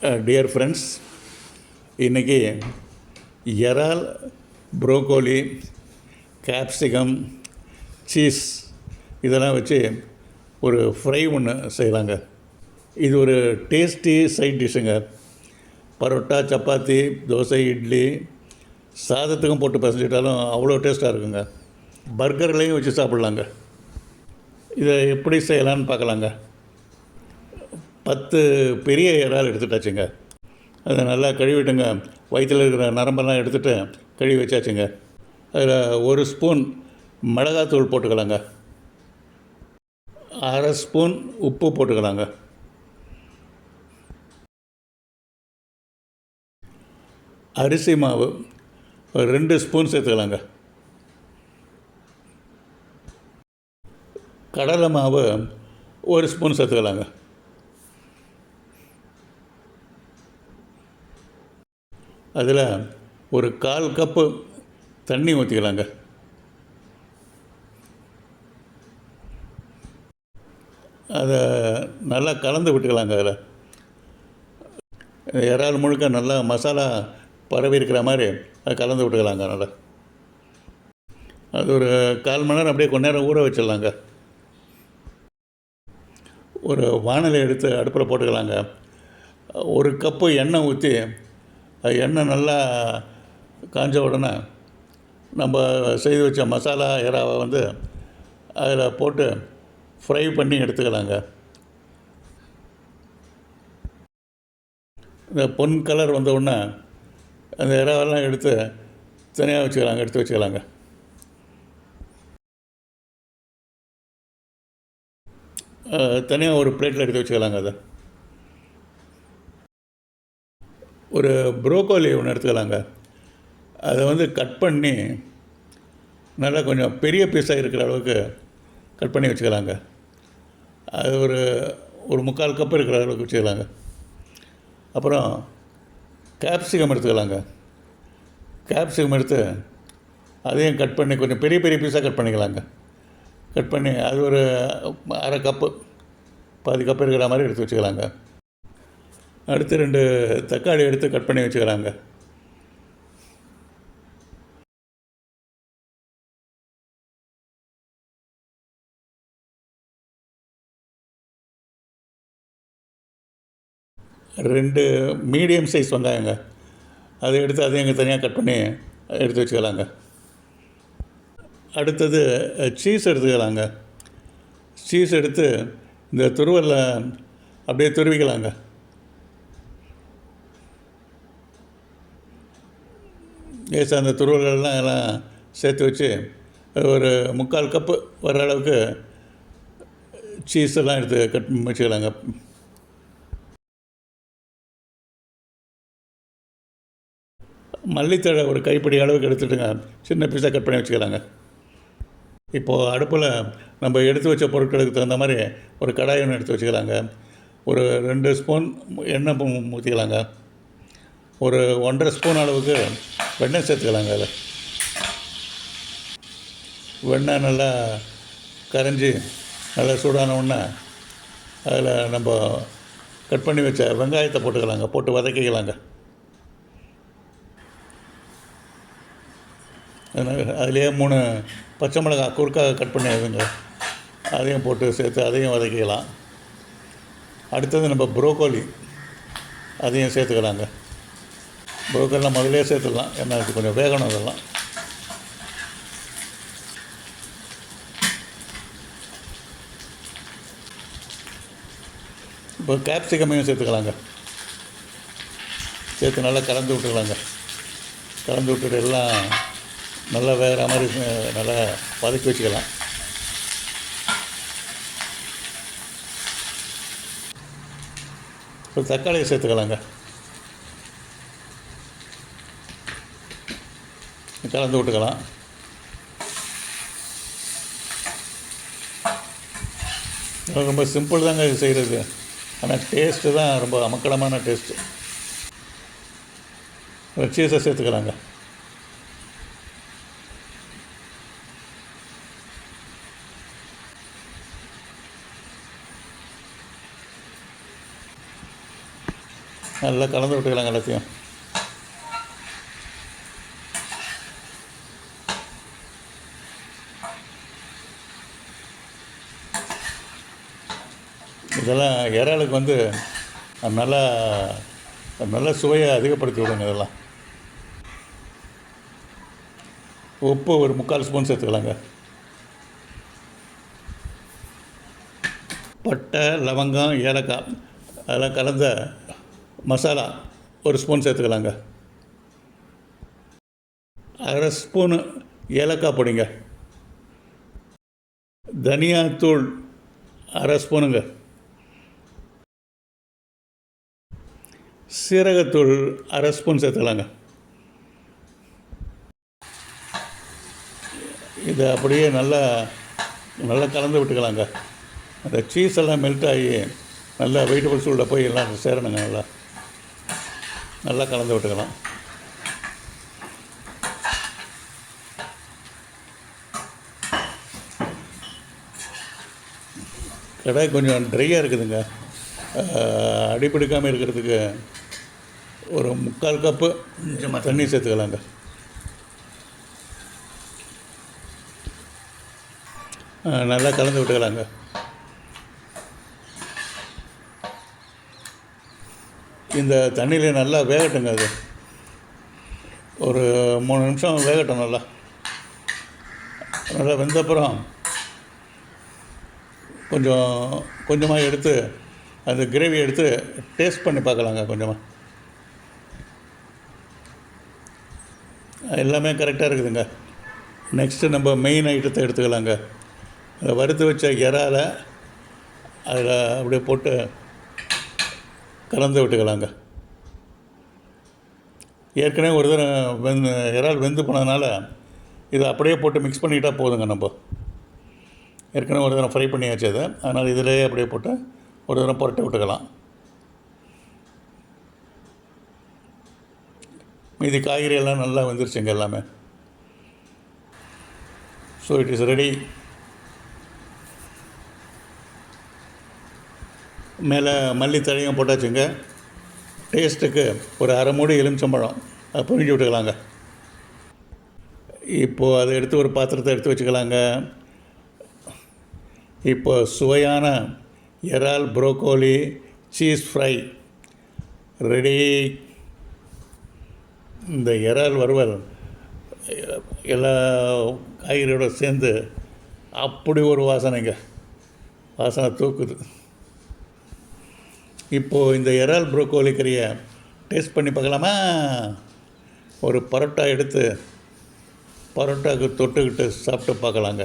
Dear friends, இன்றைக்கி இறால், broccoli, capsicum, cheese இதெல்லாம் வச்சு ஒரு ஃப்ரை ஒன்று செய்யலாங்க. இது ஒரு டேஸ்டி சைட் டிஷ்ஷுங்க. பரோட்டா, சப்பாத்தி, தோசை, இட்லி, சாதத்துக்கும் போட்டு பசஞ்சிட்டாலும் அவ்வளோ டேஸ்ட்டாக இருக்குங்க. பர்கர்லேயும் வச்சு சாப்பிட்லாங்க. இதை எப்படி செய்யலான்னு பார்க்கலாங்க. 10 பெரிய இறால் எடுத்துட்டாச்சுங்க. அதை நல்லா கழுவிட்டுங்க. வயிற்றில் இருக்கிற நரம்பெல்லாம் எடுத்துகிட்டு கழுவி வச்சாச்சுங்க. அதில் 1 ஸ்பூன் மிளகாத்தூள் போட்டுக்கலாங்க. 1/2 ஸ்பூன் உப்பு போட்டுக்கலாங்க. அரிசி மாவு 2 ஸ்பூன் சேர்த்துக்கலாங்க. கடலை மாவு 1 ஸ்பூன் சேர்த்துக்கலாங்க. அதில் ஒரு 1/4 கப்பு தண்ணி ஊற்றிக்கலாங்க. அதை நல்லா கலந்து விட்டுக்கலாங்க. அதில் இறால் முழுக்க நல்லா மசாலா பரவி இருக்கிற மாதிரி அதை கலந்து விட்டுக்கலாங்க. நல்லா அது ஒரு 1/4 மணி நேரம் அப்படியே கொஞ்ச நேரம் ஊற வச்சிடலாங்க. ஒரு வாணலி எடுத்து அடுப்பில் போட்டுக்கலாங்க. 1 கப்பு எண்ணெய் ஊற்றி எண்ணெய் நல்லா காஞ்ச உடனே நம்ம செய்து வச்ச மசாலா இறாவை அதில் போட்டு ஃப்ரை பண்ணி எடுத்துக்கலாங்க. இந்த பொன் கலர் வந்த உடனே அந்த இறாவெல்லாம் எடுத்து தனியாக எடுத்து வச்சுக்கலாங்க. தனியாக ஒரு பிளேட்டில் எடுத்து வச்சுக்கலாங்க. ஒரு ப்ரோக்கோலி ஒன்று எடுத்துக்கலாங்க. அதை கட் பண்ணி நல்லா கொஞ்சம் பெரிய பீஸாக இருக்கிற அளவுக்கு கட் பண்ணி வச்சுக்கலாங்க. அது ஒரு 3/4 கப்பு இருக்கிற அளவுக்கு வச்சுக்கலாங்க. அப்புறம் கேப்சிகம் எடுத்துக்கலாங்க. கேப்சிகம் எடுத்து அதையும் கட் பண்ணி கொஞ்சம் பெரிய பெரிய பீஸாக கட் பண்ணிக்கலாங்க. கட் பண்ணி அது ஒரு 1/2 கப்பு, பாதி கப்பு இருக்கிற மாதிரி எடுத்து வச்சுக்கலாங்க. அடுத்து 2 தக்காளி எடுத்து கட் பண்ணி வச்சுக்கலாங்க. ரெண்டு மீடியம் சைஸ் வெங்காயங்க. அதை எடுத்து அதையும் தனியாக கட் பண்ணி எடுத்து வச்சுக்கலாங்க. அடுத்தது சீஸ் எடுத்துக்கலாங்க. சீஸ் எடுத்து இந்த துருவலில் அப்படியே துருவிக்கலாங்க. லேசாக அந்த துருவல்கள்லாம் எல்லாம் சேர்த்து வச்சு ஒரு 3/4 கப்பு வர அளவுக்கு சீஸ் எல்லாம் எடுத்து கட் பண்ணி வச்சுக்கலாங்க. மல்லித்தழை ஒரு கைப்பிடி அளவுக்கு எடுத்துட்டுங்க சின்ன பீஸாக கட் பண்ணி வச்சுக்கலாங்க. இப்போது அடுப்பில் நம்ம எடுத்து வச்ச பொருட்களுக்கு தகுந்த மாதிரி ஒரு கடாய் ஒன்று எடுத்து வச்சுக்கலாங்க. ஒரு 2 ஸ்பூன் எண்ணெய் ஊற்றிக்கலாங்க. ஒரு 1.5 ஸ்பூன் அளவுக்கு வெண்ணெய் சேர்த்துக்கலாங்க. அதில் வெண்ணெய் நல்லா கரைஞ்சி நல்லா சூடான உடனே அதில் நம்ம கட் பண்ணி வச்ச வெங்காயத்தை போட்டுக்கலாங்க. போட்டு வதக்கிக்கலாங்க. அதுலேயே 3 பச்சை மிளகாய் குறுக்காக கட் பண்ணி அதையும் போட்டு சேர்த்து அதையும் வதக்கிக்கலாம். அடுத்தது நம்ம ப்ரோக்கோலி அதையும் சேர்த்துக்கலாங்க. ப்ரோக்கோலிலாம் முதலே சேர்த்துக்கலாம், ஏன்னா அது கொஞ்சம் வேகணும். அதெல்லாம் இப்போ கேப்சிகமையும் சேர்த்துக்கலாங்க. சேர்த்து நல்லா கலந்து விட்டுக்கலாங்க. கலந்து விட்டுட்டு எல்லாம் நல்லா வேகிற மாதிரி நல்லா வதக்கி வச்சுக்கலாம். இப்போ தக்காளியை சேர்த்துக்கலாங்க. கலந்து விட்டுக்கலாம். ரொம்ப சிம்பிள் தாங்க இது செய்கிறது. ஆனால் டேஸ்ட்டு தான் ரொம்ப அமக்கலமான டேஸ்ட்டு. சீஸை சேர்த்துக்கலாங்க. நல்லா கலந்து விட்டுக்கலாங்க எல்லாத்தையும். இதெல்லாம் இறாலுக்கு வந்து நல்லா நல்ல சுவையை அதிகப்படுத்தி விடுங்க. இதெல்லாம் உப்பு ஒரு 3/4 ஸ்பூன் சேர்த்துக்கலாங்க. பட்டை, லவங்கம், ஏலக்காய் அதெல்லாம் கலந்த மசாலா ஒரு ஸ்பூன் சேர்த்துக்கலாங்க. 1/2 ஸ்பூனு ஏலக்காய் பொடிங்க. தனியாத்தூள் 1/2 ஸ்பூனுங்க. சீரகத்தூள் 1/2 ஸ்பூன் சேர்த்துக்கலாங்க. இதை அப்படியே நல்லா நல்லா கலந்து விட்டுக்கலாங்க. அந்த சீஸ் எல்லாம் மெல்ட் ஆகி நல்லா வெஜிடபிள்ஸ் உள்ள போய் எல்லாம் சேரணுங்க. நல்லா நல்லா கலந்து விட்டுக்கலாம். கடாய் கொஞ்சம் ட்ரையாக இருக்குதுங்க. அடிப்பிடிக்காமல் இருக்கிறதுக்கு ஒரு 3/4 கப்பு தண்ணி சேர்த்துக்கலாங்க. நல்லா கலந்து விட்டுக்கலாங்க. இந்த தண்ணியில் நல்லா வேகட்டுங்க. அது ஒரு 3 நிமிஷம் வேகட்டும். நல்லா நல்லா வெந்தப்புறம் கொஞ்சமாக எடுத்து அந்த கிரேவி எடுத்து டேஸ்ட் பண்ணி பார்க்கலாங்க. கொஞ்சமாக எல்லாமே கரெக்டாக இருக்குதுங்க. நெக்ஸ்ட்டு நம்ம மெயின் ஐட்டத்தை எடுத்துக்கலாங்க. அதை வறுத்து வச்ச இறாலை அதில் அப்படியே போட்டு கலந்து விட்டுக்கலாங்க. ஏற்கனவே ஒரு தடவை இறால் வெந்து போனதுனால இதை அப்படியே போட்டு மிக்ஸ் பண்ணிக்கிட்டால் போதுங்க. நம்ம ஏற்கனவே ஒரு தடவை ஃப்ரை பண்ணியாச்சு அதை. அதனால் இதிலே அப்படியே போட்டு ஒரு தடவை புரட்டி விட்டுக்கலாம். மீதி காய்கறி எல்லாம் நல்லா வெந்துருச்சுங்க எல்லாமே. So it is ready. மேலே மல்லித்தழையும் போட்டாச்சுங்க. டேஸ்ட்டுக்கு ஒரு 1/2 மூடி எலுமிச்சம்பழம் அதை புழிஞ்சு விட்டுக்கலாங்க. இப்போது அதை எடுத்து ஒரு பாத்திரத்தை எடுத்து வச்சுக்கலாங்க. இப்போ சுவையான இறால் ப்ரோக்கோலி சீஸ் ஃப்ரை ரெடி. இந்த இறால் வறுவல் எல்லா காய்கறியோடு சேர்ந்து அப்படி ஒரு வாசனைங்க. வாசனை தூக்குது. இப்போது இந்த இறால் ப்ரோக்கோலி கறியை டேஸ்ட் பண்ணி பார்க்கலாமா? ஒரு பரோட்டா எடுத்து பரோட்டாவுக்கு தொட்டுக்கிட்டு சாப்பிட்டு பார்க்கலாங்க.